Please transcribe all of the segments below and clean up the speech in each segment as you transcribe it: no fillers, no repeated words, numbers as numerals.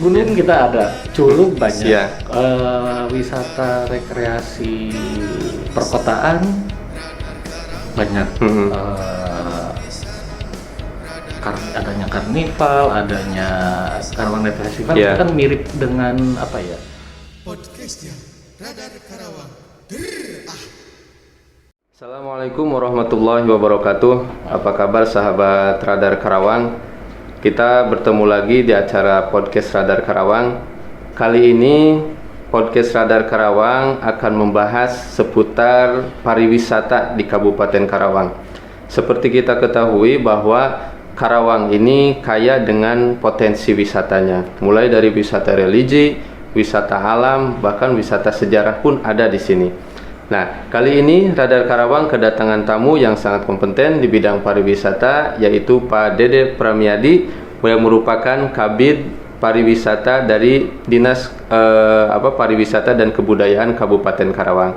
Gunung kita ada, curug banyak, Iya. Wisata rekreasi perkotaan banyak, Mhm. adanya karnival, adanya Karawang Night Festival, Iya. itu kan mirip dengan apa ya? Podcastnya Radar Karawang. Assalamualaikum warahmatullahi wabarakatuh. Apa kabar sahabat Radar Karawang? Kita bertemu lagi di acara podcast Radar Karawang. Kali ini podcast Radar Karawang akan membahas seputar pariwisata di Kabupaten Karawang. Seperti kita ketahui bahwa Karawang ini kaya dengan potensi wisatanya. Mulai dari wisata religi, wisata alam, bahkan wisata sejarah pun ada di sini. Nah, kali ini Radar Karawang kedatangan tamu yang sangat kompeten di bidang pariwisata, yaitu Pak Dede Pramiyadi, yang merupakan Kabid Pariwisata dari Dinas Pariwisata dan Kebudayaan Kabupaten Karawang.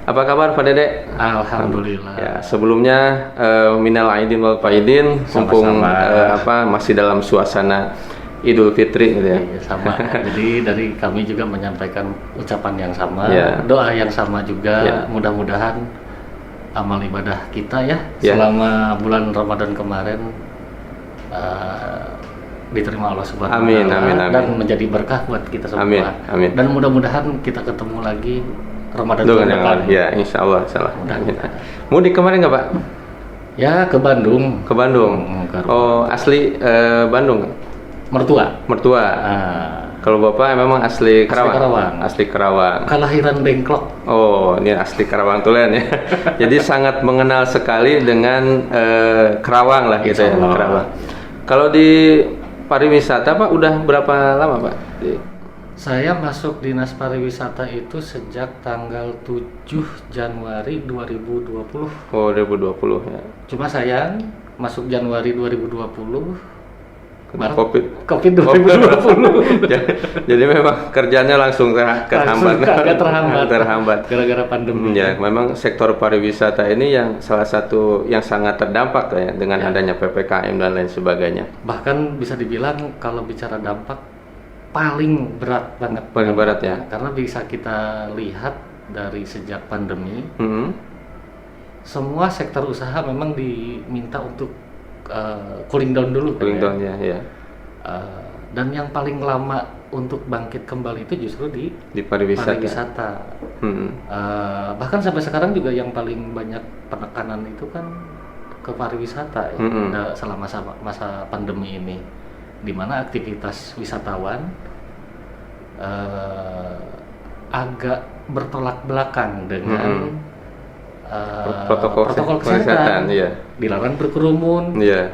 Apa kabar Pak Dede? Alhamdulillah. Ya, sebelumnya minal aidin wal faidin, mumpung masih dalam suasana Idul Fitri gitu ya. Iya, sama. Jadi dari kami juga menyampaikan ucapan yang sama, Ya. doa yang sama juga. Ya. Mudah-mudahan amal ibadah kita ya, Ya. selama bulan Ramadan kemarin diterima Allah Subhanahu wa Amin, Ta'ala amin, amin. dan menjadi berkah buat kita semua. Amin, amin. Dan mudah-mudahan kita ketemu lagi Ramadan Dengan tahun yang depan. lain. Ya, insya Allah. Salah. Mudah-mudahan. Mudik kemarin nggak Pak? Ya, ke Bandung. Ke Bandung. Ke rumah. Oh, asli Bandung. Mertua. Mertua. Kalau Bapak memang asli Karawang. Karawang. Asli Karawang. Kelahiran Dengklok. Oh, ini asli Karawang tulen ya. Jadi sangat mengenal sekali dengan Karawang lah gitu ya, Insya Allah. Karawang. Kalau di pariwisata Pak udah berapa lama Pak? Saya masuk Dinas Pariwisata itu sejak tanggal 7 Januari 2020. Oh, 2020 ya. Cuma sayang, masuk Januari 2020 Kena Maret- Covid. Covid 2020. Jadi memang kerjanya langsung terhambat. Agak terhambat. Terhambat. Gara-gara pandemi. Ya, memang sektor pariwisata ini yang salah satu yang sangat terdampak ya dengan adanya PPKM dan lain sebagainya. Bahkan bisa dibilang kalau bicara dampak paling berat banget. Paling berat ya. Karena bisa kita lihat dari sejak pandemi, Hmm. semua sektor usaha memang diminta untuk cooling down dulu. Cooling kan down ya, ya. Dan yang paling lama untuk bangkit kembali itu justru di Di pariwisata. pariwisata. Hmm. Bahkan sampai sekarang juga yang paling banyak penekanan itu kan ke pariwisata ya, Mm-mm. selama masa pandemi ini, di mana aktivitas wisatawan agak bertolak belakang dengan Protokol kesehatan. kesehatan, iya. Dilarang berkerumun. Iya.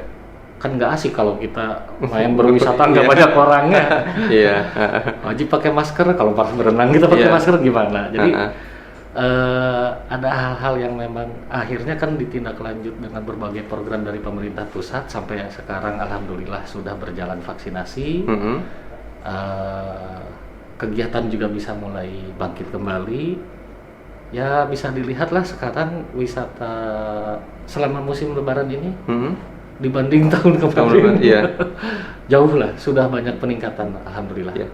Kan nggak asik kalau kita main berwisata nggak Iya. banyak orangnya. Iya. Wajib pakai masker, kalau pas berenang kita pakai Iya. masker gimana? Jadi Uh-uh. ada hal-hal yang memang akhirnya kan ditindaklanjut dengan berbagai program dari pemerintah pusat sampai sekarang alhamdulillah sudah berjalan vaksinasi. Mhm. Kegiatan juga bisa mulai bangkit kembali. Ya bisa dilihatlah sekarang wisata selama musim lebaran ini Mhm. dibanding tahun Tahun kemarin. depan, iya. Jauh lah, sudah banyak peningkatan alhamdulillah. Iya.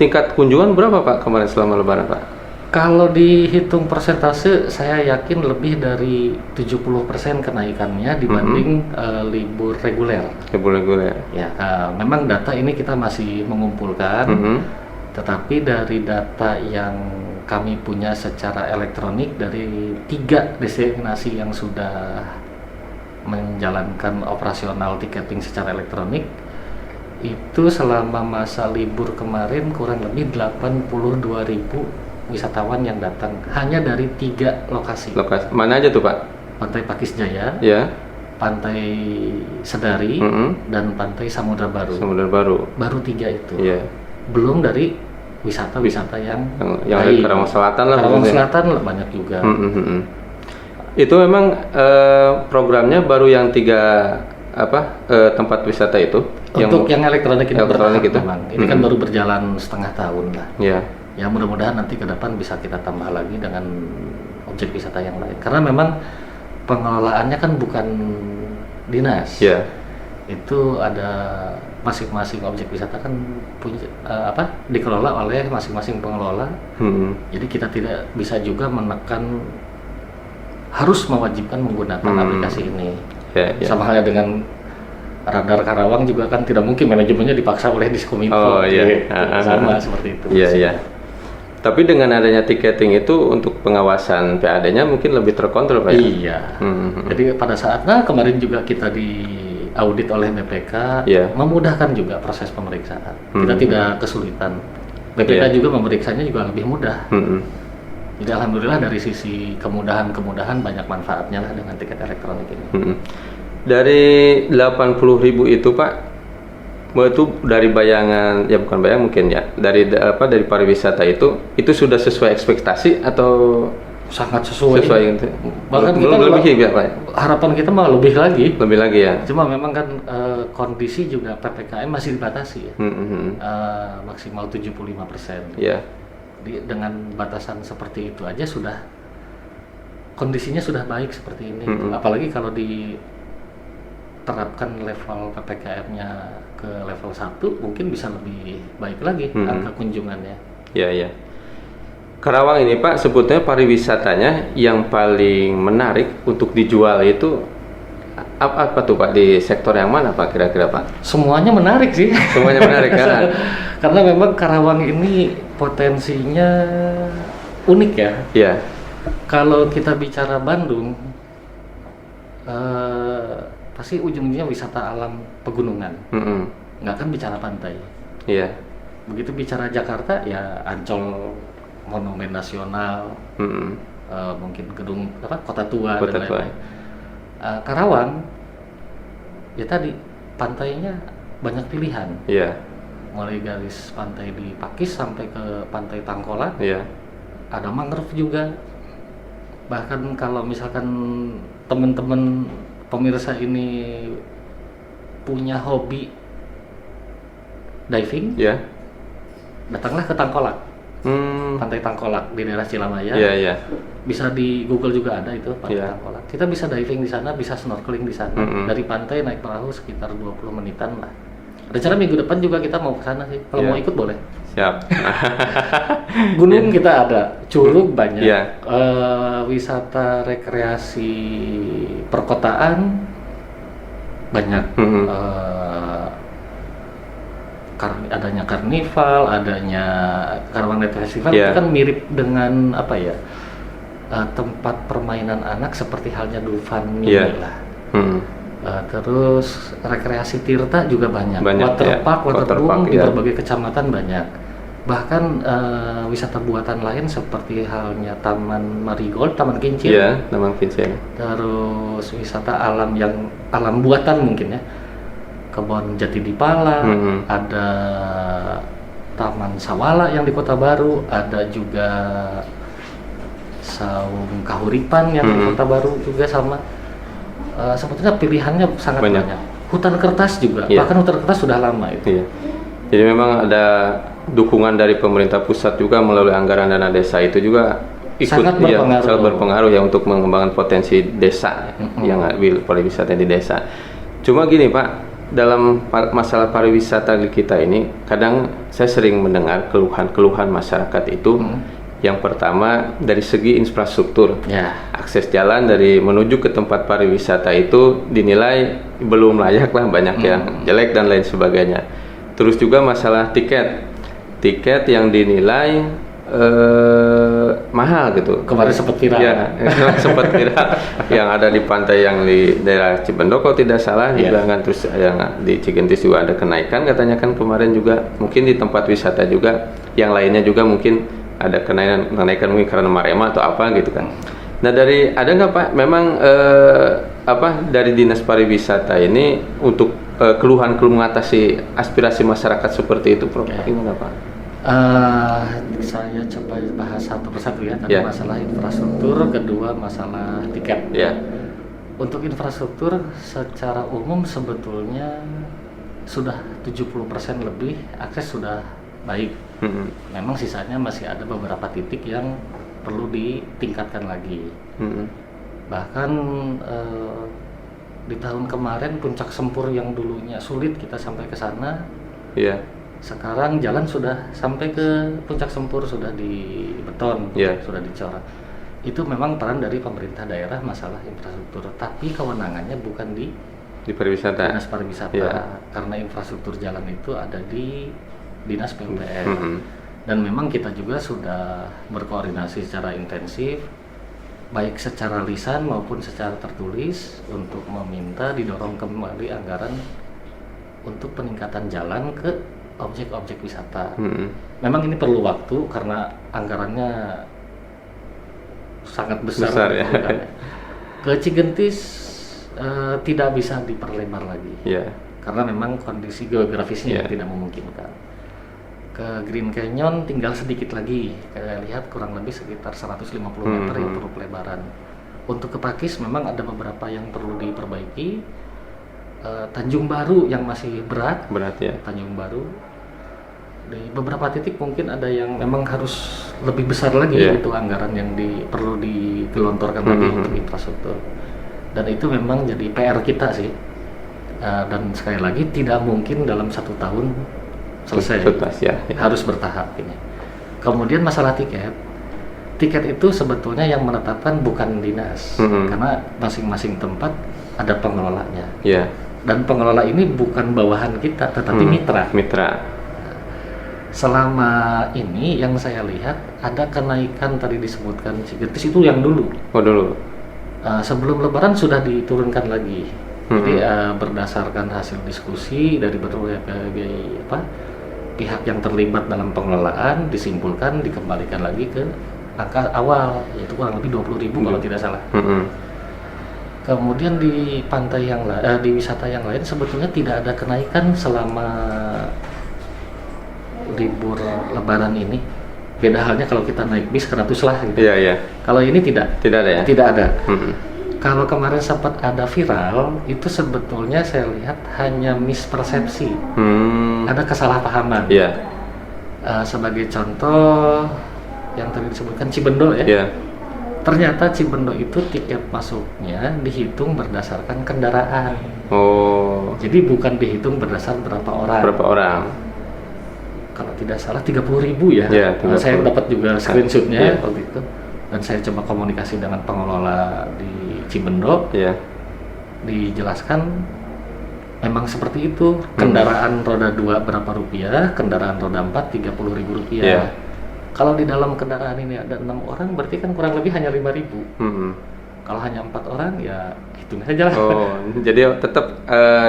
Tingkat kunjungan berapa Pak kemarin selama Lebaran Pak? Kalau dihitung persentase, saya yakin lebih dari 70% kenaikannya dibanding libur reguler. Reguler. Ya, memang data ini kita masih mengumpulkan, Mhm. tetapi dari data yang kami punya secara elektronik dari 3 destinasi yang sudah menjalankan operasional tiketing secara elektronik, itu selama masa libur kemarin kurang lebih 82.000 wisatawan yang datang hanya dari 3 lokasi. Lokasi mana aja tuh Pak? Pantai Pakis Jaya, Ya. Pantai Sedari, Mhm. dan Pantai Samudra Baru. Samudra Baru. Baru 3 itu. Iya. Belum dari wisata-wisata yang Yang ada lain. Karawang Selatan lah. Karawang maksudnya. Selatan banyak juga. Mhm. Itu memang programnya baru yang 3 tempat wisata itu. Untuk yang elektronik ini elektronik bertahap itu. memang. Ini kan baru berjalan setengah tahun lah. Ya. Ya mudah-mudahan nanti ke depan bisa kita tambah lagi dengan objek wisata yang lain. Karena memang pengelolaannya kan bukan dinas. Ya. Itu ada masing-masing objek wisata kan punya dikelola oleh masing-masing pengelola. Jadi kita tidak bisa juga menekan harus mewajibkan menggunakan aplikasi ini. Sama halnya dengan Radar Karawang juga kan tidak mungkin manajemennya dipaksa oleh Diskominfo. Sama seperti itu. Iya. Tapi dengan adanya tiketing itu untuk pengawasan PAD-nya mungkin lebih terkontrol, Pak. Iya. Jadi pada saat kemarin juga kita diaudit oleh BPK, memudahkan juga proses pemeriksaan. Kita tidak kesulitan. BPK juga memeriksanya juga lebih mudah. Jadi alhamdulillah dari sisi kemudahan banyak manfaatnya lah dengan tiket elektronik ini. Dari 80.000 itu, Pak, itu dari bayangan, ya bukan bayang mungkin ya, dari pariwisata itu sudah sesuai ekspektasi atau sangat sesuai gitu. Bahkan kita lebih ya, Pak. Harapan kita malah lebih lagi ya. Cuma memang kan kondisi juga PPKM masih dibatasi ya. Maksimal 75%. Dengan batasan seperti itu aja sudah kondisinya sudah baik seperti ini. Apalagi kalau diterapkan level PPKM-nya ke level 1 mungkin bisa lebih baik lagi angka kunjungannya. Iya. Karawang ini, Pak, sebetulnya pariwisatanya yang paling menarik untuk dijual itu apa tuh, Pak? Di sektor yang mana, Pak, kira-kira, Pak? Semuanya menarik sih. Semuanya menarik kan? Karena memang Karawang ini potensinya unik ya. Iya. Kalau kita bicara Bandung, pasti ujungnya wisata alam pegunungan, nggak kan bicara pantai. Iya. Begitu bicara Jakarta ya Ancol, Monumen Nasional, mungkin gedung Kota Tua dan lain-lain. Karawang ya tadi pantainya banyak pilihan. Iya. Mulai garis pantai di Pakis sampai ke pantai Tangkolat. Iya. Ada mangrove juga. Bahkan kalau misalkan teman-teman pemirsa ini punya hobi diving, datanglah ke Tangkolak, pantai Tangkolak di daerah Cilamaya. Bisa di Google juga ada itu pantai Tangkolak. Kita bisa diving di sana, bisa snorkeling di sana. Dari pantai naik perahu sekitar 20 menitan lah. Rencana minggu depan juga kita mau ke sana sih. Kalau mau ikut boleh. Siap. Gunung kita ada, curug banyak, wisata rekreasi perkotaan banyak, adanya karnival, adanya Karawang Night Festival, itu kan mirip dengan tempat permainan anak seperti halnya Dufan Mini lah. Terus rekreasi tirta juga banyak, waterpark di berbagai kecamatan banyak. Bahkan wisata buatan lain seperti halnya Taman Marigold, Taman Kincir. Taman Kincir. Terus wisata alam yang alam buatan mungkin ya, Kebun Jati di Palang, ada Taman Sawala yang di Kota Baru, ada juga Saung Kahuripan yang di Kota Baru juga sama. Sebetulnya pilihannya sangat banyak. Hutan Kertas juga, bahkan Hutan Kertas sudah lama itu. Jadi memang ada dukungan dari pemerintah pusat juga melalui anggaran dana desa itu juga sangat berpengaruh ya untuk mengembangkan potensi desa yang pariwisata di desa. Cuma gini, Pak, dalam masalah pariwisata di kita ini kadang saya sering mendengar keluhan masyarakat itu. Yang pertama dari segi infrastruktur, akses jalan dari menuju ke tempat pariwisata itu dinilai belum layak lah, banyak yang jelek dan lain sebagainya. Terus juga masalah tiket yang dinilai mahal gitu. Kemarin sempat viral. Sempat viral. Yang ada di pantai yang di daerah Cibendoko tidak salah, juga kan, terus yang di Cigentis juga ada kenaikan katanya kan kemarin juga. Mungkin di tempat wisata juga, yang lainnya juga mungkin ada kenaikan mungkin karena marema atau apa gitu kan. Nah, ada nggak, Pak, memang dari Dinas Pariwisata ini untuk keluhan mengatasi aspirasi masyarakat seperti itu, Prof? Gimana, Pak? Saya coba bahas satu persatu ya. Tadi masalah infrastruktur, kedua masalah tiket. Untuk infrastruktur secara umum sebetulnya sudah 70% lebih akses sudah baik. Memang sisanya masih ada beberapa titik yang perlu ditingkatkan lagi. Bahkan Di tahun kemarin Puncak Sempur yang dulunya sulit kita sampai ke sana, Iya. sekarang jalan sudah sampai ke Puncak Sempur, sudah di beton, Iya. sudah dicoret. Itu memang peran dari pemerintah daerah masalah infrastruktur, tapi kewenangannya bukan di Di pariwisata. Dinas Pariwisata, Iya. karena infrastruktur jalan itu ada di Dinas PUPR. Mm-mm. Dan memang kita juga sudah berkoordinasi secara intensif, baik secara lisan maupun secara tertulis, untuk meminta didorong kembali anggaran untuk peningkatan jalan ke objek-objek wisata. Mm-mm. Memang ini perlu waktu karena anggarannya sangat besar, Besar, ya. diperlukan. Ke Cigentis tidak bisa diperlebar lagi Iya. karena memang kondisi geografisnya yang Iya. tidak memungkinkan. Ke Green Canyon tinggal sedikit lagi, saya lihat kurang lebih sekitar 150 meter yang perlu pelebaran. Untuk ke Pakis memang ada beberapa yang perlu diperbaiki. Tanjung Baru yang masih berat, Ya. Tanjung Baru di beberapa titik mungkin ada yang memang harus lebih besar lagi, Iya. itu anggaran yang perlu digelontorkan lagi untuk infrastruktur. Dan itu memang jadi PR kita sih. Dan sekali lagi tidak mungkin dalam 1 tahun selesai. Tuntas, ya. Harus bertahap ini. Kemudian masalah tiket itu sebetulnya yang menetapkan bukan dinas, karena masing-masing tempat ada pengelolanya. Iya. Dan pengelola ini bukan bawahan kita, tetapi mitra. Selama ini yang saya lihat ada kenaikan, tadi disebutkan Cigentis itu yang dulu. Oh, dulu. Sebelum Lebaran sudah diturunkan lagi. Jadi berdasarkan hasil diskusi dari berbagai pihak yang terlibat dalam pengelolaan, disimpulkan dikembalikan lagi ke angka awal, yaitu kurang lebih 20.000 kalau tidak salah. Kemudian di pantai yang di wisata yang lain sebetulnya tidak ada kenaikan selama libur Lebaran ini. Beda halnya kalau kita naik bis karena tuslah gitu. Iya, iya. Kalau ini tidak. Tidak ada ya? Tidak ada. Kalau kemarin sempat ada viral, itu sebetulnya saya lihat hanya mispersepsi. Ada kesalahpahaman. Iya. Sebagai contoh yang tadi disebutkan Cibendo ya. Iya. Ternyata Cibendo itu tiket masuknya dihitung berdasarkan kendaraan. Oh. Jadi bukan dihitung berdasar berapa orang. Berapa orang? Kalau tidak salah 30.000 ya. Iya, 30. Saya dapat juga screenshotnya Iya. waktu itu. Dan saya coba komunikasi dengan pengelola di Cibendo. Iya. Dijelaskan memang seperti itu. Kendaraan roda 2 berapa rupiah, kendaraan roda 4 30.000 rupiah. Iya. Kalau di dalam kendaraan ini ada 6 orang, berarti kan kurang lebih hanya 5.000. Kalau hanya 4 orang, ya hitung saja lah. Oh, jadi tetap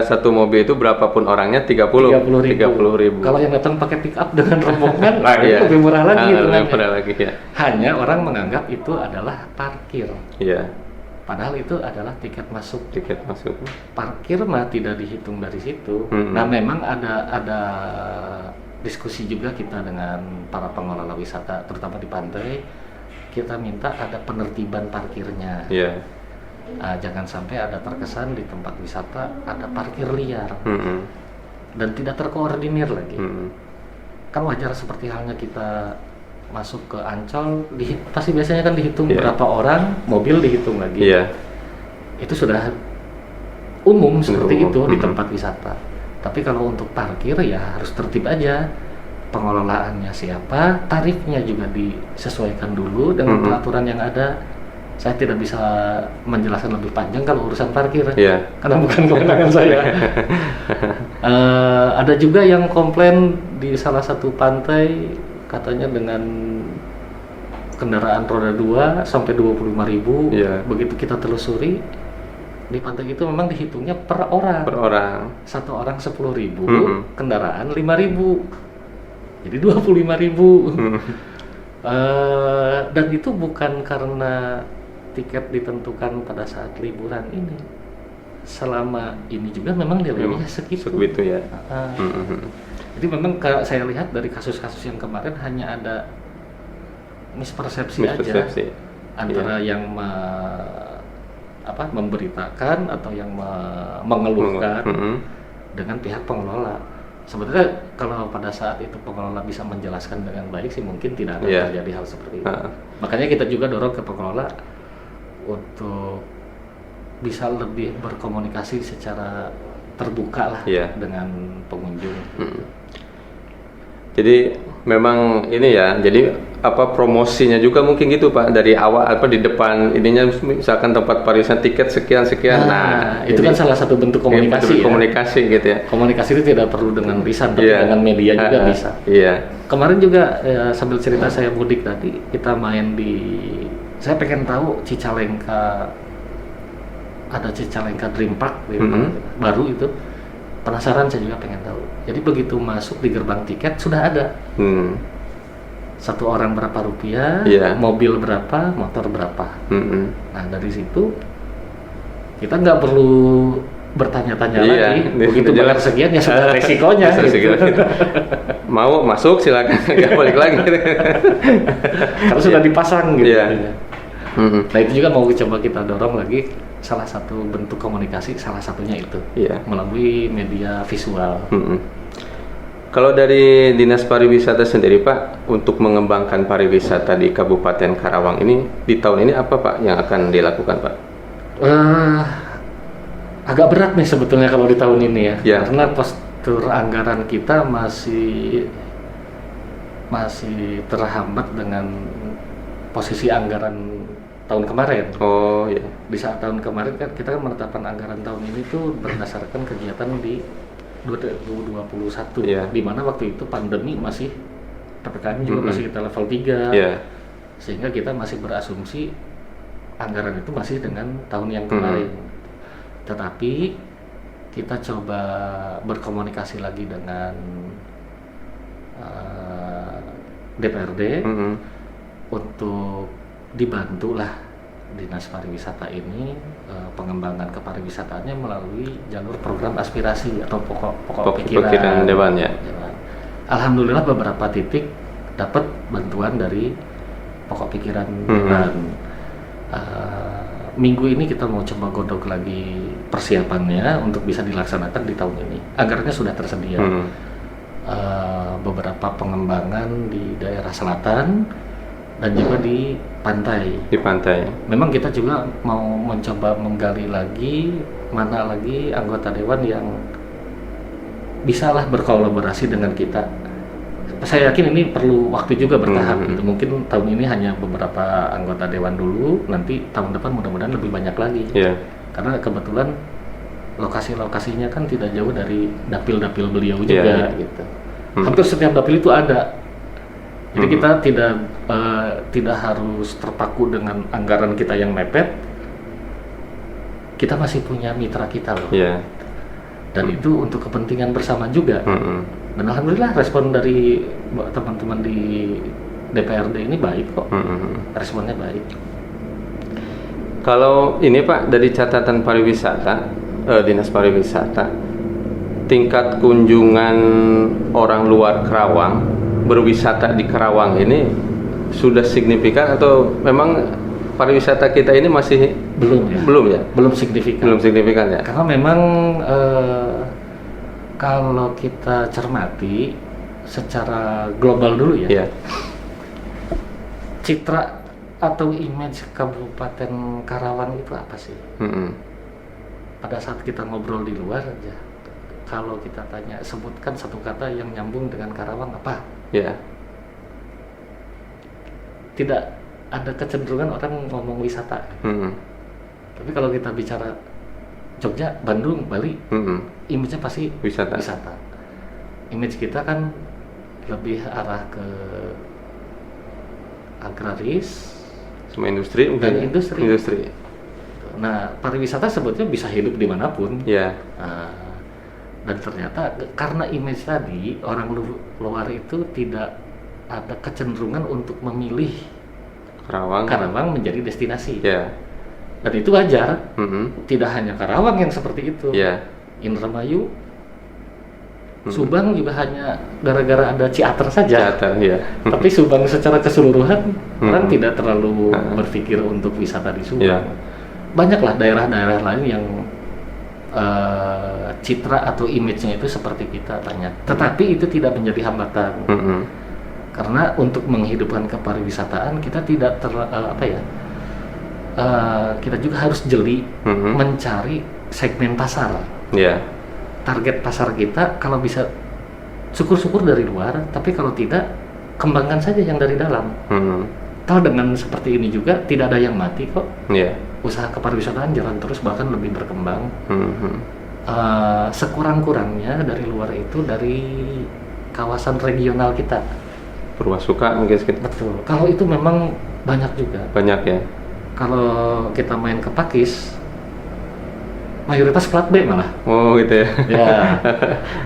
satu mobil itu berapapun orangnya 30.000. Kalau yang datang pakai pick up dengan rombongan, Iya. lebih murah lagi. Lebih murah lagi ya. Hanya orang menganggap itu adalah parkir. Iya. Padahal itu adalah tiket masuk. Tiket masuk. Parkir mah tidak dihitung dari situ. Nah, memang ada diskusi juga kita dengan para pengelola wisata, terutama di pantai. Kita minta ada penertiban parkirnya. Iya. Jangan sampai ada terkesan di tempat wisata ada parkir liar dan tidak terkoordinir lagi. Kan wajar seperti halnya kita masuk ke Ancol, pasti biasanya kan dihitung berapa orang, mobil dihitung lagi. Iya. Itu sudah umum seperti itu di tempat wisata. Tapi kalau untuk parkir ya harus tertib aja. Pengelolaannya siapa, tarifnya juga disesuaikan dulu dengan peraturan yang ada. Saya tidak bisa menjelaskan lebih panjang kalau urusan parkir, karena bukan kewenangan saya. Ada juga yang komplain di salah satu pantai, katanya dengan kendaraan roda 2 sampai 25.000. Begitu kita telusuri, di pantai itu memang dihitungnya per orang. Satu orang 10.000, kendaraan 5.000. Jadi 25.000. Dan itu bukan karena tiket ditentukan pada saat liburan ini. Selama ini juga memang nilainya segitu ya. Jadi memang saya lihat dari kasus-kasus yang kemarin hanya ada mispersepsi aja antara yang memberitakan atau yang mengeluhkan dengan pihak pengelola. Sebetulnya kalau pada saat itu pengelola bisa menjelaskan dengan baik sih mungkin tidak akan terjadi hal seperti itu. Makanya kita juga dorong ke pengelola untuk bisa lebih berkomunikasi secara terbuka lah Iya. dengan pengunjung. Jadi memang ini ya, jadi apa promosinya juga mungkin gitu Pak, dari awal apa di depan ininya misalkan tempat pariwisata tiket sekian. Nah, itu kan salah satu bentuk komunikasi ya. Komunikasi gitu ya. Komunikasi itu tidak perlu dengan lisan, tapi Iya. dengan media juga bisa. Iya. Kemarin juga sambil cerita saya mudik tadi, kita main saya pengen tahu Cicalengka, ada Cicalengka Dream Park baru itu. Penasaran, saya juga pengen tahu. Jadi begitu masuk di gerbang tiket sudah ada. Satu orang berapa rupiah, Iya. mobil berapa, motor berapa. Nah dari situ kita nggak perlu bertanya-tanya Iya, lagi. Begitu bayar sekian ya sudah resikonya. Gitu. Mau masuk silakan, nggak balik lagi. Karena sudah dipasang gitu. Iya. Nah itu juga mau coba kita dorong lagi, salah satu bentuk komunikasi, salah satunya itu Iya. melalui media visual. Kalau dari Dinas Pariwisata sendiri Pak, untuk mengembangkan pariwisata di Kabupaten Karawang ini di tahun ini apa Pak yang akan dilakukan Pak? Agak berat nih sebetulnya kalau di tahun ini ya, Iya. karena postur anggaran kita masih terhambat dengan posisi anggaran tahun kemarin. Oh iya. Di saat tahun kemarin kan kita menetapkan anggaran tahun ini tuh berdasarkan kegiatan di 2021, Iya. di mana waktu itu pandemi masih PPKM juga masih kita level 3. Iya. Sehingga kita masih berasumsi anggaran itu masih dengan tahun yang kemarin. Tetapi kita coba berkomunikasi lagi dengan DPRD untuk dibantulah Dinas Pariwisata ini pengembangan kepariwisataannya melalui jalur program aspirasi atau pokok pikiran Dewan ya. Alhamdulillah beberapa titik dapat bantuan dari pokok pikiran Dewan. Minggu ini kita mau coba godok lagi persiapannya untuk bisa dilaksanakan di tahun ini. Anggarannya sudah tersedia. Beberapa pengembangan di daerah selatan dan juga di pantai. Di pantai. Memang kita juga mau mencoba menggali lagi mana lagi anggota dewan yang bisalah berkolaborasi dengan kita. Saya yakin ini perlu waktu juga bertahap gitu. Mungkin tahun ini hanya beberapa anggota dewan dulu, nanti tahun depan mudah-mudahan lebih banyak lagi. Iya. Karena kebetulan lokasi-lokasinya kan tidak jauh dari dapil-dapil beliau juga gitu. Hampir setiap dapil itu ada. Jadi kita tidak harus terpaku dengan anggaran kita yang mepet. Kita masih punya mitra kita loh. Iya. Dan itu untuk kepentingan bersama juga. Dan alhamdulillah respon dari teman-teman di DPRD ini baik kok. Responnya baik. Kalau ini Pak, dari catatan pariwisata, Dinas Pariwisata, tingkat kunjungan orang luar Karawang berwisata di Karawang ini sudah signifikan atau memang pariwisata kita ini masih Belum ya? Belum signifikan. Belum signifikan ya? Karena memang kalau kita cermati secara global dulu ya, Iya. citra atau image Kabupaten Karawang itu apa sih? Pada saat kita ngobrol di luar aja, kalau kita tanya sebutkan satu kata yang nyambung dengan Karawang apa? Iya. Tidak ada kecenderungan orang ngomong wisata. Tapi kalau kita bicara Jogja, Bandung, Bali, image-nya pasti Wisata. Image kita kan lebih arah ke agraris Sama industri mungkin. dan industri. Industri. Nah, pariwisata sebetulnya bisa hidup dimanapun. Iya. Dan ternyata karena image tadi, orang luar itu tidak ada kecenderungan untuk memilih Karawang menjadi destinasi. Iya. Dan itu wajar. Tidak hanya Karawang yang seperti itu. Iya. Indramayu, Subang juga hanya gara-gara ada Ciater saja. Ciater, iya. Tapi Subang secara keseluruhan orang tidak terlalu berpikir untuk wisata di Subang. Iya. Banyaklah daerah-daerah lain yang citra atau image-nya itu seperti kita banyak. Tetapi itu tidak menjadi hambatan. Karena Karena untuk menghidupkan kepariwisataan kita tidak kita juga harus jeli mencari segmen pasar. Ya. Target pasar kita kalau bisa syukur-syukur dari luar, tapi kalau tidak kembangkan saja yang dari dalam. Toh dengan seperti ini juga tidak ada yang mati kok. Yeah. Usaha kepariwisataan jalan terus, bahkan lebih berkembang. Sekurang-kurangnya dari luar itu dari kawasan regional kita. Purwasuka mungkin sekitar. Betul. Kalau itu memang banyak juga. Banyak ya. Kalau kita main ke Pakis, mayoritas plat B malah. Oh gitu ya. Ya.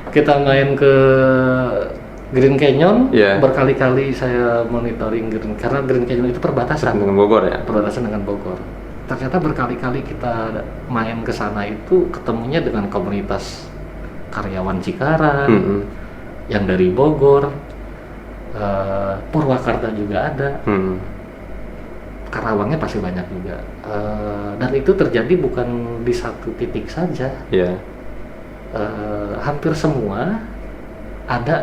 Kita main ke Green Canyon, berkali-kali saya monitoring karena Green Canyon itu perbatasan dengan Bogor ya. Perbatasan dengan Bogor. Ternyata berkali-kali kita main ke sana itu ketemunya dengan komunitas karyawan Cikarang, yang dari Bogor, Purwakarta juga ada, Karawangnya pasti banyak juga. Dan itu terjadi bukan di satu titik saja. Hampir semua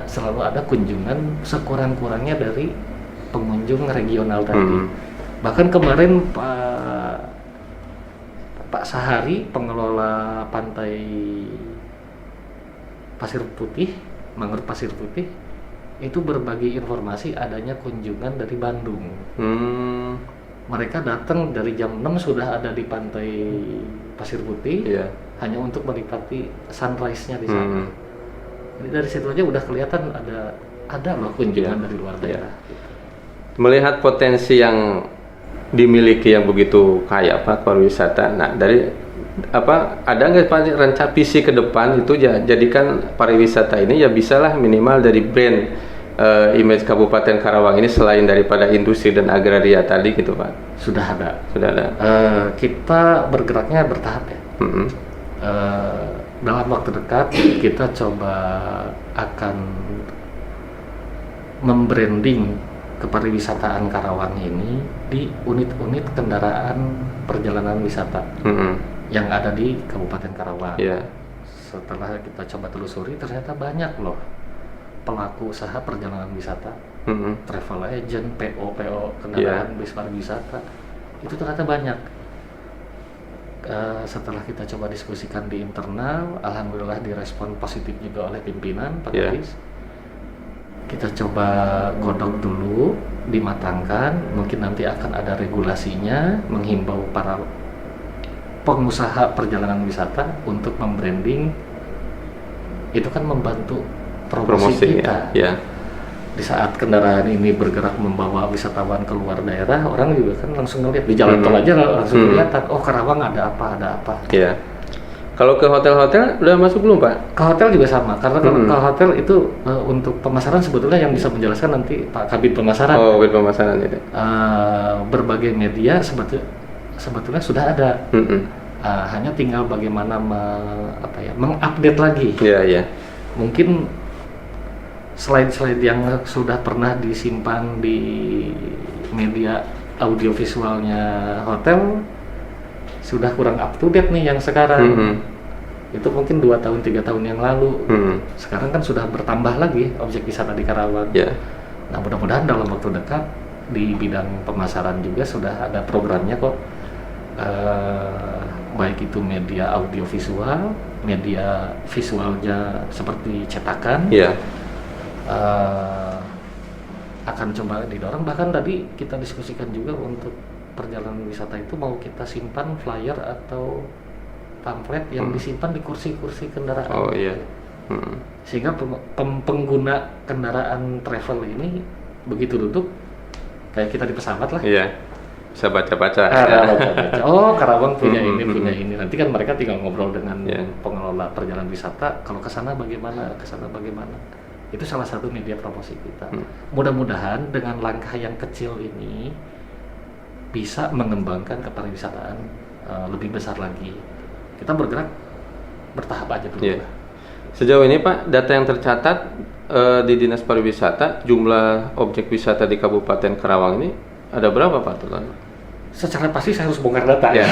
selalu ada kunjungan sekurang-kurangnya dari pengunjung regional tadi. Bahkan kemarin Pak Sahari, pengelola pantai Pasir Putih, Mangrove Pasir Putih, itu berbagi informasi adanya kunjungan dari Bandung. Mereka datang dari jam 6 sudah ada di pantai Pasir Putih, hanya untuk menikmati sunrise-nya di sana. Jadi dari situ aja udah kelihatan ada loh kunjungan dari luar daerah. Melihat potensi yang dimiliki yang begitu kaya Pak pariwisata. Nah, dari ada nggak Pak rencana visi ke depan itu jadikan pariwisata ini ya bisalah minimal dari brand image Kabupaten Karawang ini selain daripada industri dan agraria tadi gitu Pak. Sudah ada. Kita bergeraknya bertahap ya. Dalam waktu dekat kita coba akan membranding kepariwisataan Karawang ini di unit-unit kendaraan perjalanan wisata yang ada di Kabupaten Karawang. Setelah kita coba telusuri, ternyata banyak loh pelaku usaha perjalanan wisata, travel agent, PO kendaraan bis pariwisata, itu ternyata banyak. Setelah kita coba diskusikan di internal, alhamdulillah direspon positif juga oleh pimpinan Pak Kadis. Kita coba godok dulu, dimatangkan, mungkin nanti akan ada regulasinya, menghimbau para pengusaha perjalanan wisata untuk membranding. Itu kan membantu promosi kita. Di saat kendaraan ini bergerak membawa wisatawan keluar daerah, orang juga kan langsung ngeliat di jalan tol aja langsung kelihatan, oh Karawang ada apa. Kalau ke hotel-hotel udah masuk belum Pak? Ke hotel juga sama, karena kalau ke hotel itu untuk pemasaran sebetulnya yang bisa menjelaskan nanti Pak Kabid Pemasaran. Oh, Kabid Pemasaran itu. Berbagai media sebetulnya sudah ada. Hanya tinggal bagaimana mengupdate lagi. Mungkin slide-slide yang sudah pernah disimpan di media audiovisualnya hotel sudah kurang up to date nih yang sekarang. Itu mungkin 2 tahun 3 tahun yang lalu. Sekarang kan sudah bertambah lagi objek wisata di Karawang. Nah, mudah-mudahan dalam waktu dekat di bidang pemasaran juga sudah ada programnya kok. Baik itu media audiovisual, media visualnya seperti cetakan. Akan coba didorong. Bahkan tadi kita diskusikan juga untuk perjalanan wisata itu mau kita simpan flyer atau pamflet yang disimpan di kursi-kursi kendaraan. Sehingga pengguna kendaraan travel ini begitu duduk kayak kita di pesawat lah. Bisa baca-baca. Oh, Karawang punya ini. Nanti kan mereka tinggal ngobrol dengan pengelola perjalanan wisata. Kalau ke sana bagaimana, ke sana bagaimana. Itu salah satu media promosi kita. Mudah-mudahan dengan langkah yang kecil ini bisa mengembangkan kepariwisataan lebih besar lagi. Kita bergerak bertahap aja dulu. Sejauh ini Pak, data yang tercatat di Dinas Pariwisata, jumlah objek wisata di Kabupaten Karawang ini ada berapa Pak total? Secara pasti saya harus bongkar data ya.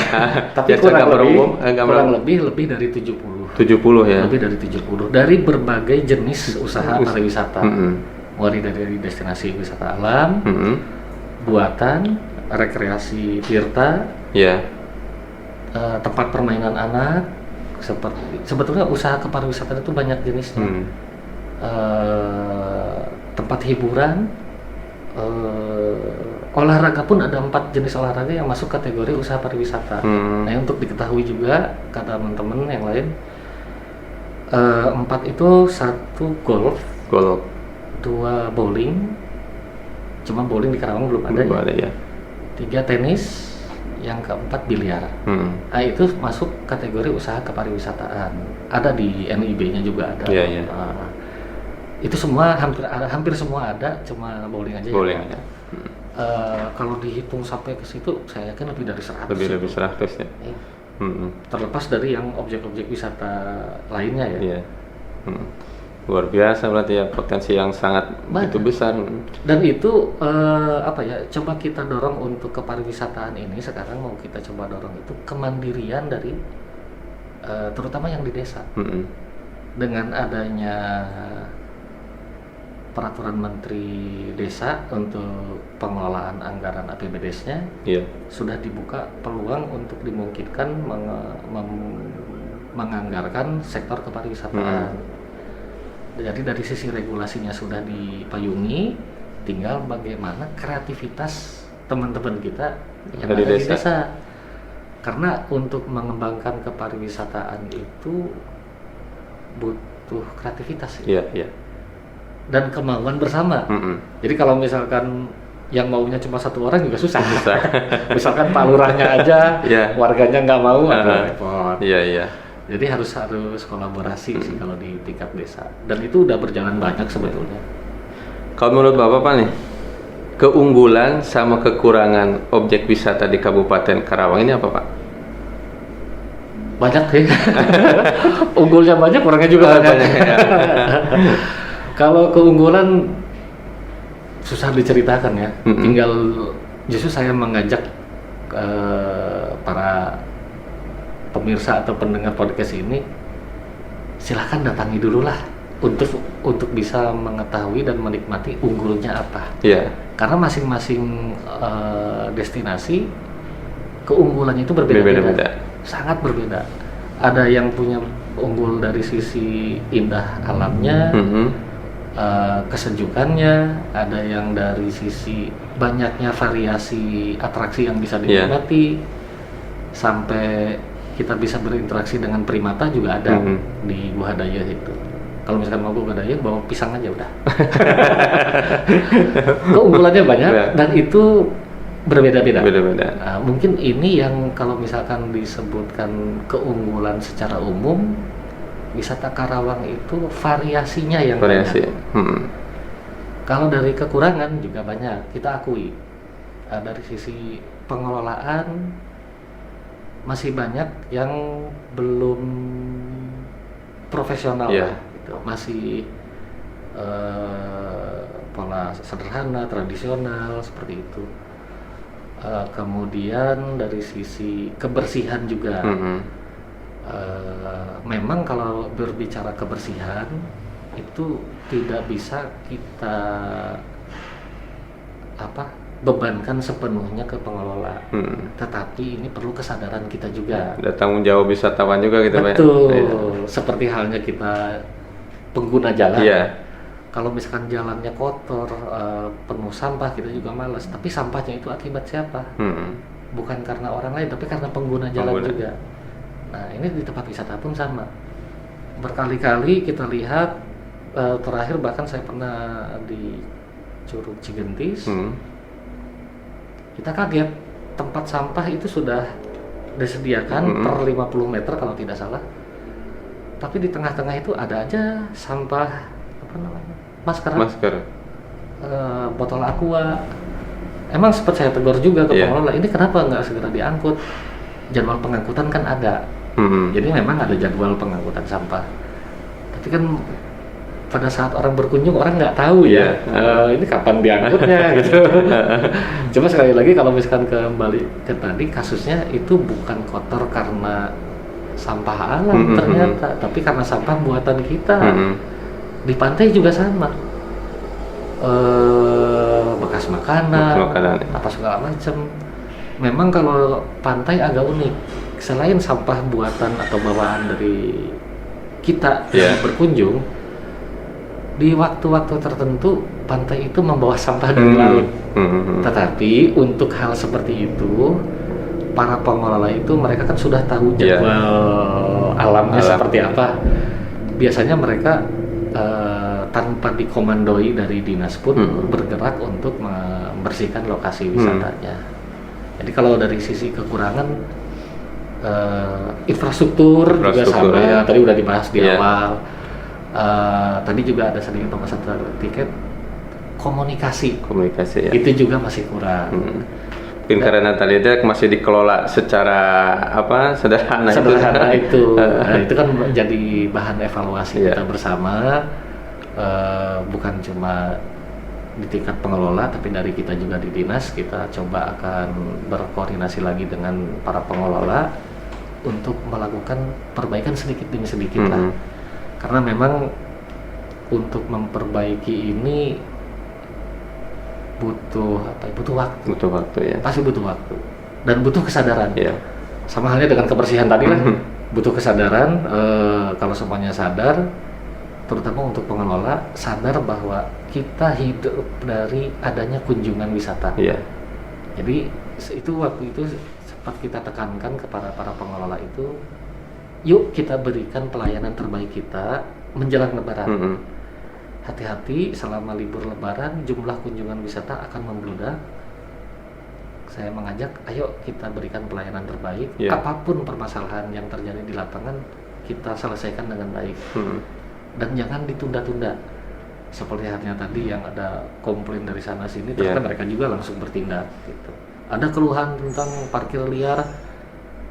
Tapi kurang lebih dari 70. 70 ya. Lebih dari 70 dari berbagai jenis usaha pariwisata. Mulai dari destinasi wisata alam, buatan, rekreasi tirta, Ya. tempat permainan anak, sebetulnya usaha kepariwisataan itu banyak jenisnya. Tempat hiburan, olahraga pun ada 4 jenis olahraga yang masuk kategori usaha pariwisata. Nah, untuk diketahui juga kata teman-teman yang lain, 4 itu 1 golf, 2 bowling, cuma bowling di Karawang belum ada, ya. 3 tenis, yang keempat biliar. Nah, itu masuk kategori usaha kepariwisataan. Ada di NIB-nya juga ada. Iya. Itu semua hampir semua ada, cuma bowling aja. Bowling ya. Kalau dihitung sampai ke situ, saya yakin lebih dari 100. Lebih 100 ya. Iya. Terlepas dari yang objek-objek wisata lainnya ya. Iya. Luar biasa berarti ya, potensi yang sangat begitu besar. Dan itu coba kita dorong untuk kepariwisataan ini. Sekarang mau kita coba dorong itu kemandirian dari terutama yang di desa. Dengan adanya peraturan Menteri Desa untuk pengelolaan anggaran APBDes-nya, sudah dibuka peluang untuk dimungkinkan menganggarkan sektor kepariwisataan. Jadi dari sisi regulasinya sudah dipayungi, tinggal bagaimana kreativitas teman-teman kita yang ada di desa. Karena untuk mengembangkan kepariwisataan itu butuh kreativitas. Iya. Dan kemauan bersama. Jadi kalau misalkan yang maunya cuma 1 orang juga susah. Misalkan Pak Lurahnya aja, warganya nggak mau, repot. Iya. Jadi harus kolaborasi sih kalau di tingkat desa. Dan itu udah berjalan banyak sebetulnya. Kalau menurut Bapak nih, keunggulan sama kekurangan objek wisata di Kabupaten Karawang ini apa, Pak? Banyak ya. Unggulnya banyak, kurangnya juga banyak. Kalau keunggulan susah diceritakan ya. Tinggal justru saya mengajak para pemirsa atau pendengar podcast ini, silahkan datangi dulu lah untuk bisa mengetahui dan menikmati unggulnya apa. Karena masing-masing destinasi keunggulannya itu berbeda-beda, sangat berbeda. Ada yang punya unggul dari sisi indah alamnya, kesejukannya, ada yang dari sisi banyaknya variasi atraksi yang bisa dinikmati, sampai kita bisa berinteraksi dengan primata juga ada di Gua Daya itu. Kalau misalkan mau Gua Daya, bawa pisang aja udah. Keunggulannya banyak dan itu berbeda-beda. Nah, mungkin ini yang kalau misalkan disebutkan keunggulan secara umum, wisata Karawang itu variasinya yang banyak. Kalau dari kekurangan juga banyak, kita akui. Dari sisi pengelolaan masih banyak yang belum profesional gitu. Masih pola sederhana, tradisional seperti itu. Kemudian dari sisi kebersihan juga, memang kalau berbicara kebersihan itu tidak bisa kita bebankan sepenuhnya ke pengelola, tetapi ini perlu kesadaran kita juga. Ada tanggung jawab wisatawan juga gitu, Pak. Betul. Seperti halnya kita pengguna jalan. Kalau misalkan jalannya kotor, penuh sampah, kita juga malas. Tapi sampahnya itu akibat siapa? Bukan karena orang lain, tapi karena pengguna jalan juga. Nah, ini di tempat wisata pun sama. Berkali-kali kita lihat, terakhir bahkan saya pernah di Curug Cigentis. Kita kaget, tempat sampah itu sudah disediakan per 50 meter kalau tidak salah. Tapi di tengah-tengah itu ada aja sampah, masker. Botol aqua. Emang sempat saya tegur juga ke pengelola, ini kenapa nggak segera diangkut? Jadwal pengangkutan kan ada. Jadi memang ada jadwal pengangkutan sampah. Tapi kan pada saat orang berkunjung, orang nggak tahu ini kapan diangkutnya gitu. Cuma sekali lagi kalau misalkan kembali ke tadi, kasusnya itu bukan kotor karena sampah alam ternyata, tapi karena sampah buatan kita. Di pantai juga sama, bekas makanan, Makanan. apa segala macam. Memang kalau pantai agak unik, selain sampah buatan atau bawaan dari kita yang berkunjung, di waktu-waktu tertentu pantai itu membawa sampah dari laut. Tetapi untuk hal seperti itu, para pengelola itu mereka kan sudah tahu jadwal alamnya seperti apa. Biasanya mereka tanpa dikomandoi dari dinas pun bergerak untuk membersihkan lokasi wisatanya. Jadi kalau dari sisi kekurangan infrastruktur juga sama, tadi udah dibahas di awal. Tadi juga ada sedikit pembahasan tiket, komunikasi ya. Itu juga masih kurang. Mungkin karena tadi itu masih dikelola secara sederhana itu. Nah, itu kan menjadi bahan evaluasi kita bersama, bukan cuma di tingkat pengelola, tapi dari kita juga di dinas. Kita coba akan berkoordinasi lagi dengan para pengelola untuk melakukan perbaikan sedikit demi sedikit lah. Karena memang untuk memperbaiki ini butuh waktu ya. Pasti butuh waktu dan butuh kesadaran. Sama halnya dengan kebersihan tadi lah, butuh kesadaran. Kalau semuanya sadar, terutama untuk pengelola sadar bahwa kita hidup dari adanya kunjungan wisata. Jadi waktu itu sempat kita tekankan kepada para pengelola itu, yuk kita berikan pelayanan terbaik kita menjelang Lebaran. Hati-hati selama libur Lebaran, jumlah kunjungan wisata akan membludak. Saya mengajak, ayo kita berikan pelayanan terbaik. Apapun permasalahan yang terjadi di lapangan, kita selesaikan dengan baik. Dan jangan ditunda-tunda. Seperti halnya tadi yang ada komplain dari sana sini, ternyata mereka juga langsung bertindak. Gitu. Ada keluhan tentang parkir liar,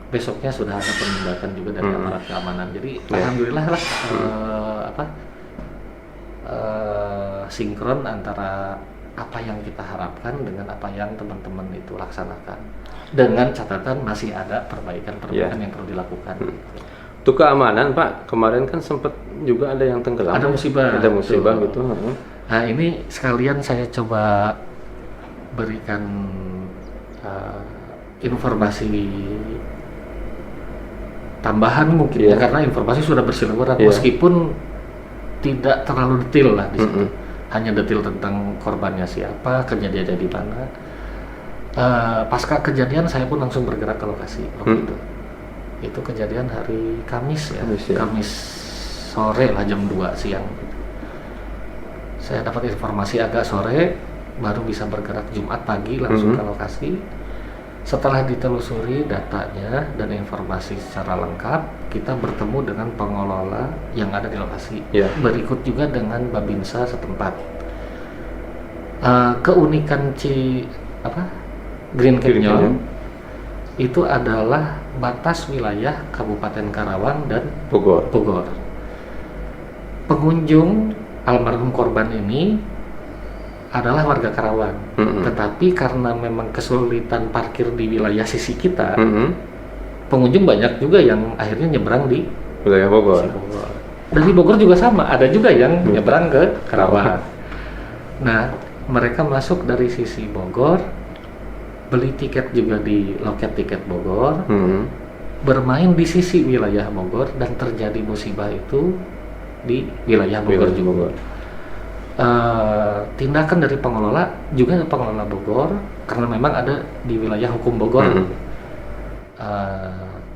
besoknya sudah ada penindakan juga dari aparat keamanan. Jadi alhamdulillah lah. Sinkron antara apa yang kita harapkan dengan apa yang teman-teman itu laksanakan, dengan catatan masih ada perbaikan yang perlu dilakukan. Untuk keamanan Pak, kemarin kan sempat juga ada yang tenggelam. Ada musibah gitu. Nah ini sekalian saya coba berikan informasi tambahan mungkin karena informasi sudah berseliweran meskipun tidak terlalu detail lah di situ. Hanya detail tentang korbannya siapa, kejadiannya di mana. Pasca kejadian saya pun langsung bergerak ke lokasi waktu itu. Itu kejadian hari Kamis ya. Kamis sore lah jam 2 siang. Saya dapat informasi agak sore, baru bisa bergerak Jumat pagi langsung ke lokasi. Setelah ditelusuri datanya dan informasi secara lengkap, kita bertemu dengan pengelola yang ada di lokasi. Berikut juga dengan Babinsa setempat. Keunikan Green Canyon itu adalah batas wilayah Kabupaten Karawang dan Bogor. Pengunjung almarhum korban ini adalah warga Karawang, tetapi karena memang kesulitan parkir di wilayah sisi kita, pengunjung banyak juga yang akhirnya nyebrang di wilayah Bogor. Dari Bogor juga sama, ada juga yang nyebrang ke Karawang. Nah, mereka masuk dari sisi Bogor, beli tiket juga di loket tiket Bogor, bermain di sisi wilayah Bogor, dan terjadi musibah itu di wilayah Bogor juga. Tindakan dari pengelola juga pengelola Bogor karena memang ada di wilayah hukum Bogor.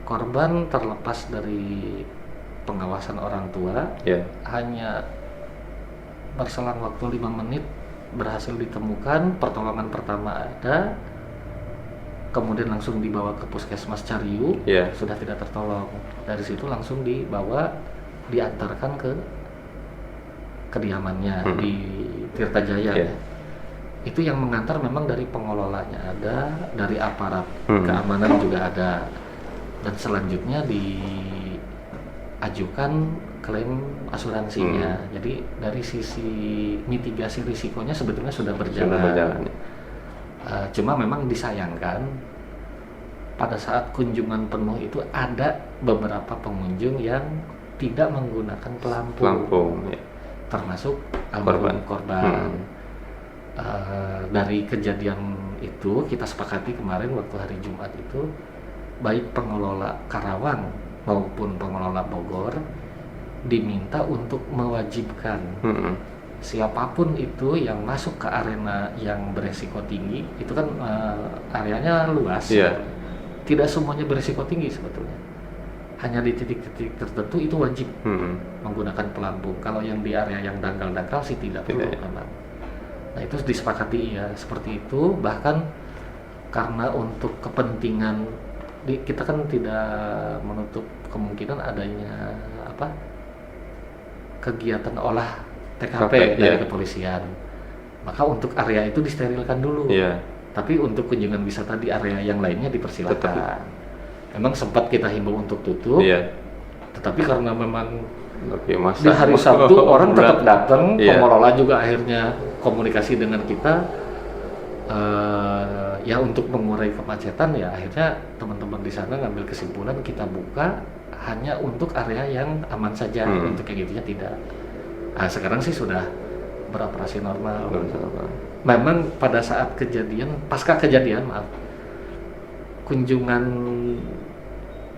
Korban terlepas dari pengawasan orang tua, hanya berselang waktu 5 menit berhasil ditemukan, pertolongan pertama ada, kemudian langsung dibawa ke puskesmas Cariu, sudah tidak tertolong. Dari situ langsung diantarkan ke kediamannya di Tirtajaya. Itu yang mengantar memang dari pengelolanya ada, dari aparat keamanan juga ada, dan selanjutnya diajukan klaim asuransinya. Jadi dari sisi mitigasi risikonya sebetulnya sudah berjalan. Cuma memang disayangkan pada saat kunjungan penuh itu ada beberapa pengunjung yang tidak menggunakan pelampung. Termasuk almarhum korban. dari kejadian itu kita sepakati kemarin waktu hari Jumat itu, baik pengelola Karawang maupun pengelola Bogor diminta untuk mewajibkan siapapun itu yang masuk ke arena yang beresiko tinggi, itu kan areanya luas, tidak semuanya beresiko tinggi sebetulnya, hanya di titik-titik tertentu itu wajib menggunakan pelampung. Kalau yang di area yang dangkal-dangkal sih tidak perlu memang. Nah itu disepakati ya seperti itu. Bahkan karena untuk kepentingan kita kan tidak menutup kemungkinan adanya kegiatan olah TKP dari kepolisian, maka untuk area itu disterilkan dulu. Tapi untuk kunjungan wisata di area yang lainnya dipersilakan. Memang sempat kita himbau untuk tutup, tetapi karena memang di hari Sabtu orang tetap datang, pengelola juga akhirnya komunikasi dengan kita, ya untuk mengurai kemacetan, ya akhirnya teman-teman di sana ngambil kesimpulan kita buka hanya untuk area yang aman saja, untuk yang gitunya tidak. Nah, sekarang sih sudah beroperasi normal. Memang pada saat kejadian, pasca kejadian kunjungan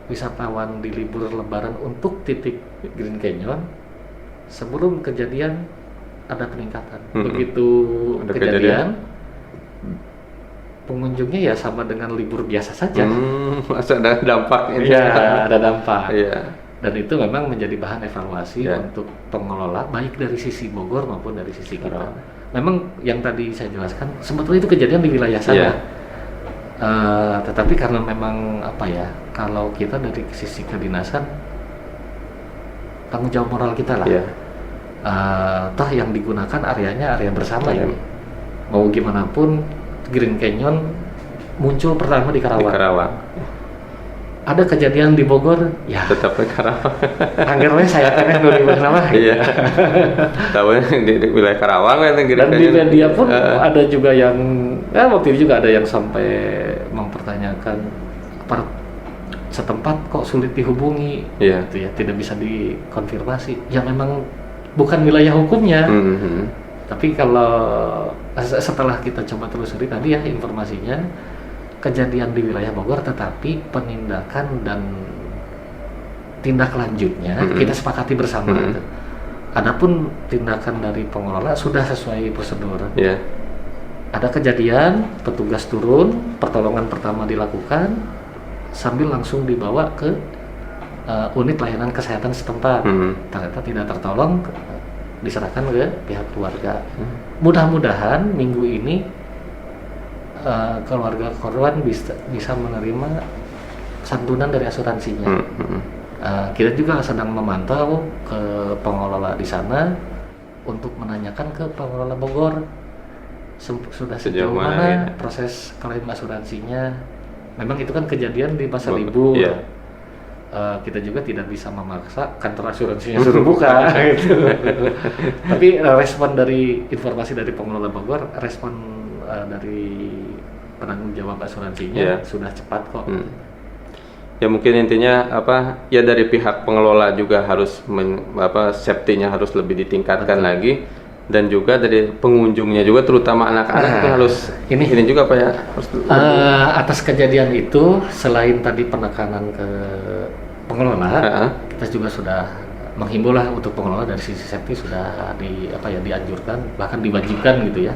wisatawan di libur Lebaran untuk titik Green Canyon sebelum kejadian ada peningkatan. Begitu ada kejadian, pengunjungnya ya sama dengan libur biasa saja. Masa ada dampak ini? Ya, ada dampak. Dan itu memang menjadi bahan evaluasi untuk pengelola baik dari sisi Bogor maupun dari sisi kita. Memang yang tadi saya jelaskan sebetulnya itu kejadian di wilayah sana. Tetapi karena memang kalau kita dari sisi kedinasan tanggung jawab moral kita lah. Toh yang digunakan areanya area bersama ya. Mau gimana pun Green Canyon muncul pertama di Karawang. Ada kejadian di Bogor, ya tetap di Karawang. Anggernya saya tanya dulu di mana. Tahu di wilayah Karawang kan. Dan di media pun ada juga yang, waktu itu juga ada yang sampai mempertanyakan setempat kok sulit dihubungi, gitu ya, tidak bisa dikonfirmasi. Ya memang bukan wilayah hukumnya. Tapi kalau setelah kita coba telusuri tadi ya informasinya, kejadian di wilayah Bogor, tetapi penindakan dan tindak lanjutnya kita sepakati bersama. Adapun tindakan dari pengelola sudah sesuai prosedur. Ada kejadian, petugas turun, pertolongan pertama dilakukan, sambil langsung dibawa ke unit layanan kesehatan setempat. Ternyata tidak tertolong, diserahkan ke pihak keluarga. Mudah-mudahan minggu ini keluarga korban bisa menerima santunan dari asuransinya. Kita juga sedang memantau ke pengelola di sana untuk menanyakan ke pengelola Bogor sudah sejauh mana proses klaim asuransinya. Memang itu kan kejadian di masa libur. Kita juga tidak bisa memaksa kantor asuransinya suruh buka gitu. Tapi respon dari informasi dari pengelola Bogor, respon dari penanggung jawab asuransinya sudah cepat kok. Ya mungkin intinya ya dari pihak pengelola juga harus safety-nya harus lebih ditingkatkan lagi, dan juga dari pengunjungnya juga terutama anak-anak harus ini juga harus atas kejadian itu selain tadi penekanan ke pengelola, kita juga sudah menghimbau lah untuk pengelola dari sisi safety sudah dianjurkan bahkan diwajibkan gitu ya.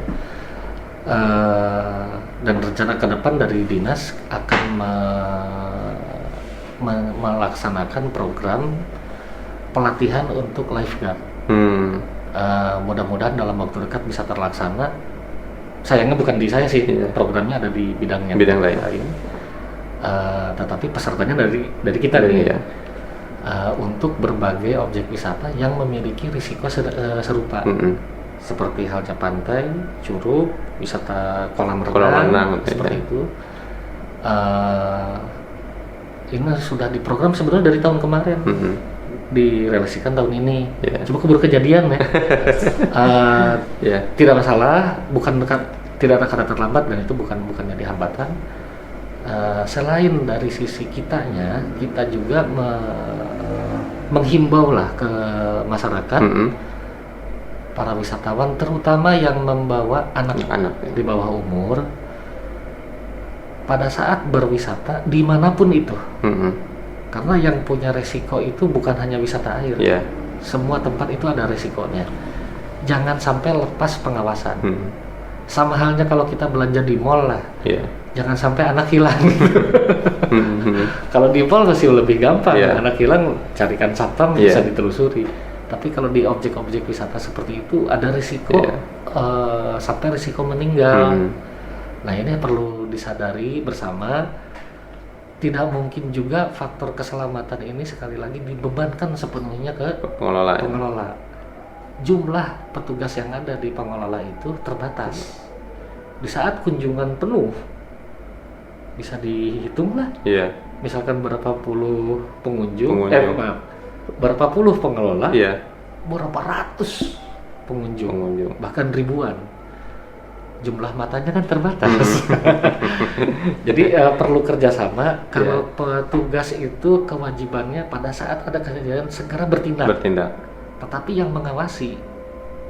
Dan rencana ke depan dari dinas akan melaksanakan program pelatihan untuk lifeguard. Mudah-mudahan dalam waktu dekat bisa terlaksana. Sayangnya bukan di saya sih, programnya ada di bidang lain. Tetapi pesertanya dari kita nih, untuk berbagai objek wisata yang memiliki risiko serupa. Seperti halnya pantai, curug, wisata kolam renang seperti itu. Ini sudah diprogram sebenarnya dari tahun kemarin, direalisasikan tahun ini. Cuma keburu kejadian ya. Tidak masalah, tidak ada kata terlambat, dan itu bukan jadi hambatan. Selain dari sisi kitanya, kita juga menghimbau lah ke masyarakat para wisatawan, terutama yang membawa Anak-anak, ya. di bawah umur, pada saat berwisata dimanapun itu. Karena yang punya resiko itu bukan hanya wisata air, Iya. semua tempat itu ada resikonya. Jangan sampai lepas pengawasan. Sama halnya kalau kita belanja di mall lah, Iya. jangan sampai anak hilang. Kalau di mall masih lebih gampang, Iya. anak hilang carikan satpam Iya. bisa ditelusuri. Tapi kalau di objek-objek wisata seperti itu ada risiko Iya. sampai risiko meninggal. Nah, ini perlu disadari bersama. Tidak mungkin juga faktor keselamatan ini sekali lagi dibebankan sepenuhnya ke Pengelola. pengelola. Jumlah petugas yang ada di pengelola itu terbatas. Di saat kunjungan penuh, bisa dihitung lah. Iya. Misalkan berapa puluh pengunjung, Pengunjung. berapa puluh pengelola, Iya. berapa ratus pengunjung, Pengunjung. bahkan ribuan. Jumlah matanya kan terbatas. Jadi perlu kerjasama. Kalau petugas itu kewajibannya pada saat ada kejadian segera bertindak. Tetapi yang mengawasi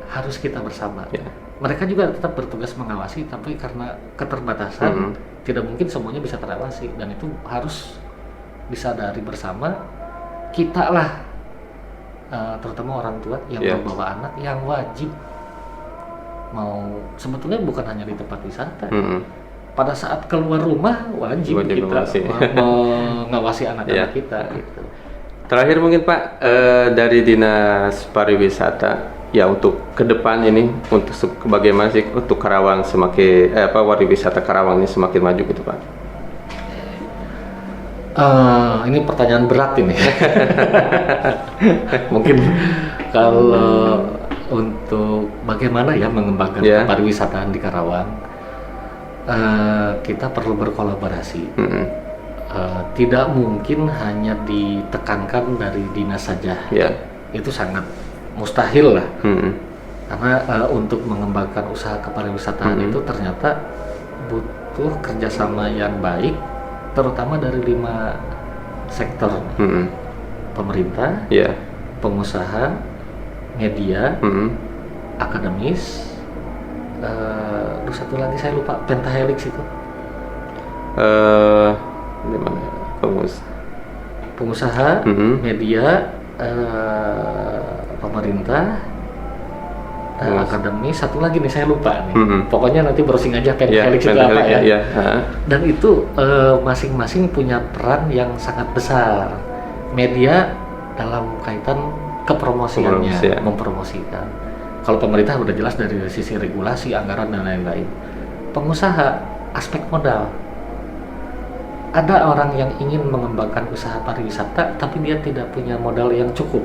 harus kita bersama. Ya. Mereka juga tetap bertugas mengawasi, tapi karena keterbatasan tidak mungkin semuanya bisa terawasi, dan itu harus disadari bersama. Kita lah, terutama orang tua yang membawa anak, yang wajib sebetulnya bukan hanya di tempat wisata. Pada saat keluar rumah wajib kita mengawasi anak-anak kita. Gitu. Terakhir mungkin Pak, dari Dinas Pariwisata, ya untuk ke depan ini, untuk bagaimana sih untuk Karawang semakin pariwisata Karawang ini semakin maju gitu Pak? Ini pertanyaan berat ini. Mungkin kalau untuk bagaimana ya mengembangkan pariwisataan di Karawang, kita perlu berkolaborasi. Tidak mungkin hanya ditekankan dari dinas saja. Itu sangat mustahil lah. Karena untuk mengembangkan usaha kepariwisataan itu ternyata butuh kerjasama yang baik, terutama dari 5 sektor. Pemerintah, pengusaha, media, akademis, satu lagi saya lupa, Pentahelix itu. Di mana? Pengusaha, media, pemerintah, akademis, satu lagi nih saya lupa nih. Pokoknya nanti browsing aja Pentahelix itu apa ya. Dan itu masing-masing punya peran yang sangat besar. Media dalam kaitan kepromosiannya, mempromosikan. Kalau pemerintah udah jelas dari sisi regulasi, anggaran dan lain-lain. Pengusaha, aspek modal. Ada orang yang ingin mengembangkan usaha pariwisata, tapi dia tidak punya modal yang cukup.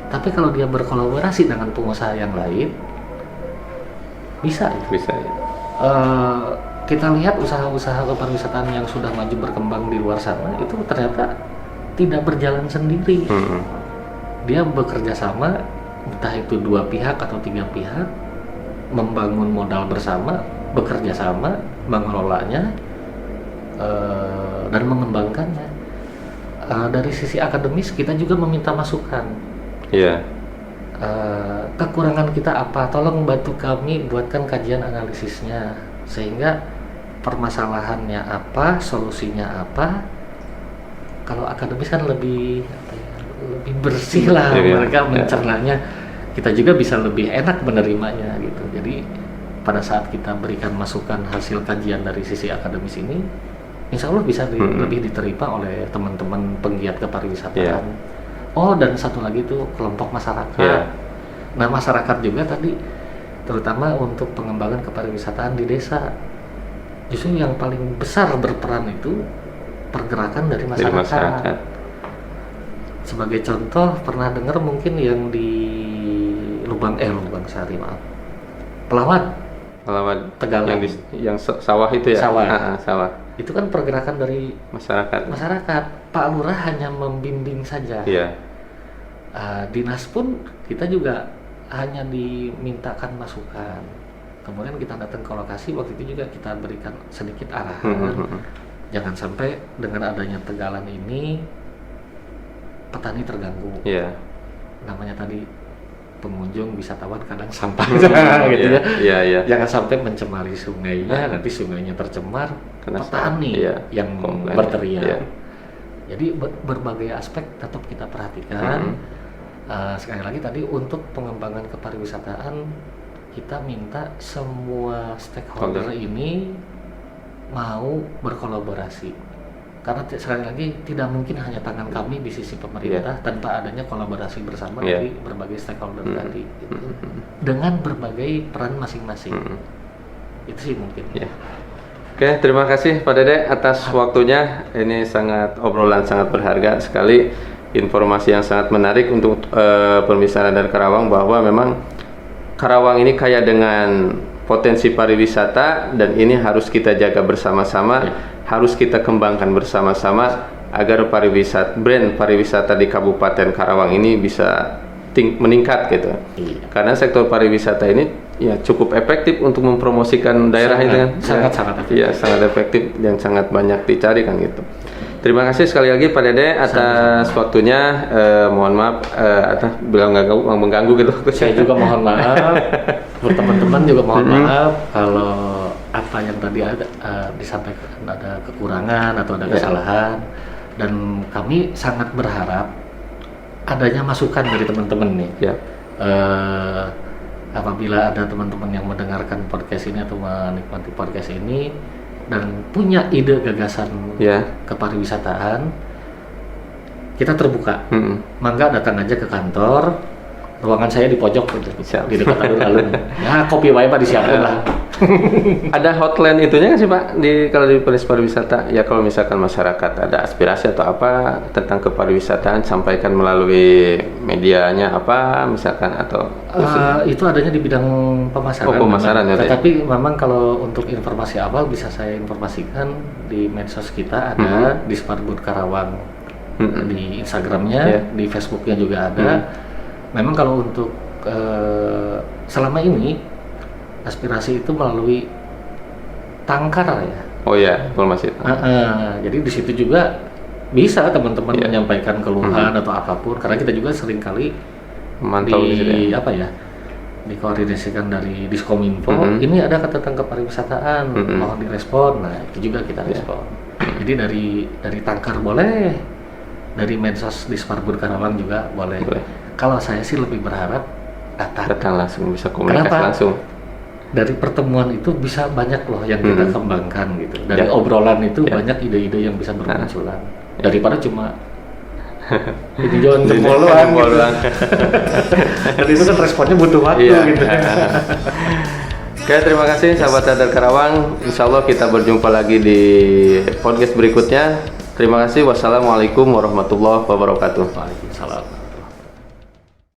Tapi kalau dia berkolaborasi dengan pengusaha yang lain, bisa. Bisa. Ya. Kita lihat usaha-usaha kepariwisataan yang sudah maju berkembang di luar sana itu ternyata tidak berjalan sendiri. Dia bekerja sama, entah itu 2 pihak atau 3 pihak, membangun modal bersama, bekerja sama, mengelolanya, dan mengembangkannya. Dari sisi akademis kita juga meminta masukan. Kekurangan kita apa? Tolong bantu kami buatkan kajian analisisnya, sehingga permasalahannya apa, solusinya apa. Kalau akademis kan lebih bersih lah, mereka mencernanya. Kita juga bisa lebih enak menerimanya gitu. Jadi pada saat kita berikan masukan hasil kajian dari sisi akademis ini, insya Allah bisa lebih diterima oleh teman-teman penggiat kepariwisataan. Dan satu lagi itu kelompok masyarakat. Nah, masyarakat juga tadi, terutama untuk pengembangan kepariwisataan di desa, justru yang paling besar berperan itu pergerakan dari masyarakat. Sebagai contoh, pernah dengar mungkin yang di Lubang Sari, Pelawat Tegalan, yang sawah itu ya. Sawah. Itu kan pergerakan dari masyarakat. Pak Lurah hanya membimbing saja. Dinas pun kita juga hanya dimintakan masukan. Kemudian kita datang ke lokasi, waktu itu juga kita berikan sedikit arahan. Jangan sampai dengan adanya Tegalan ini petani terganggu. Namanya tadi pengunjung wisatawan kadang sampah gitu ya. Iya, iya. Jangan sampai mencemari sungainya, nanti sungainya tercemar, Karena petani yang komplain. berteriak. Iya. Jadi berbagai aspek tetap kita perhatikan. Sekali lagi tadi untuk pengembangan kepariwisataan kita minta semua stakeholder ini mau berkolaborasi. Karena sekali lagi tidak mungkin hanya tangan kami di sisi pemerintah tanpa adanya kolaborasi bersama dari berbagai stakeholder tadi gitu. Dengan berbagai peran masing-masing. Itu sih mungkin. Oke, terima kasih Pak Dede atas waktunya. Ini obrolan sangat berharga sekali, informasi yang sangat menarik untuk pemirsa Radar Karawang, bahwa memang Karawang ini kaya dengan potensi pariwisata dan ini harus kita jaga bersama-sama. Harus kita kembangkan bersama-sama agar brand pariwisata di Kabupaten Karawang ini bisa meningkat gitu. Karena sektor pariwisata ini ya cukup efektif untuk mempromosikan daerah ini kan. Sangat efektif. Iya, sangat efektif dan sangat banyak dicari kan gitu. Terima kasih sekali lagi Pak Dede atas waktunya. Mohon maaf atas bilang mengganggu gitu. Saya juga mohon maaf. Buat teman-teman juga mohon maaf kalau apa yang tadi disampaikan ada kekurangan atau ada kesalahan, dan kami sangat berharap adanya masukan dari teman-teman nih. Apabila ada teman-teman yang mendengarkan podcast ini atau menikmati podcast ini dan punya ide gagasan kepariwisataan, kita terbuka. Mangga datang aja ke kantor. Ruangan saya di pojok gitu, di dekat alun-alun. Ya, kopi wae Pak disiapin lah. Ada hotline itunya kan sih Pak kalau di pariwisata? Ya kalau misalkan masyarakat ada aspirasi atau apa tentang kepariwisataan, sampaikan melalui medianya apa misalkan atau itu adanya di bidang pemasaran. Pemasaran ya. Tetapi memang kalau untuk informasi awal bisa saya informasikan di medsos kita ada di Sparbud Karawang, di Instagramnya, di Facebooknya juga ada. Memang kalau untuk selama ini aspirasi itu melalui tangkar ya. Oh ya, informasi. Jadi di situ juga bisa teman-teman menyampaikan keluhan atau apapun, karena kita juga seringkali memantau dikoordinasikan dari Diskominfo. Ini ada tentang kepariwisataan, mohon direspon. Nah itu juga kita respon. Jadi dari tangkar boleh, dari medsos di Sparbud Karawang juga boleh. Kalau saya sih lebih berharap datang langsung, bisa komunikasi langsung. Dari pertemuan itu bisa banyak loh yang kita kembangkan gitu. Dari obrolan itu banyak ide-ide yang bisa bermunculan. Daripada cuma ini John jempol doang. Dan itu kan responnya butuh waktu gitu. Oke, terima kasih sahabat Radar Karawang. Insya Allah kita berjumpa lagi di podcast berikutnya. Terima kasih. Wassalamualaikum warahmatullahi wabarakatuh. Waalaikumsalam.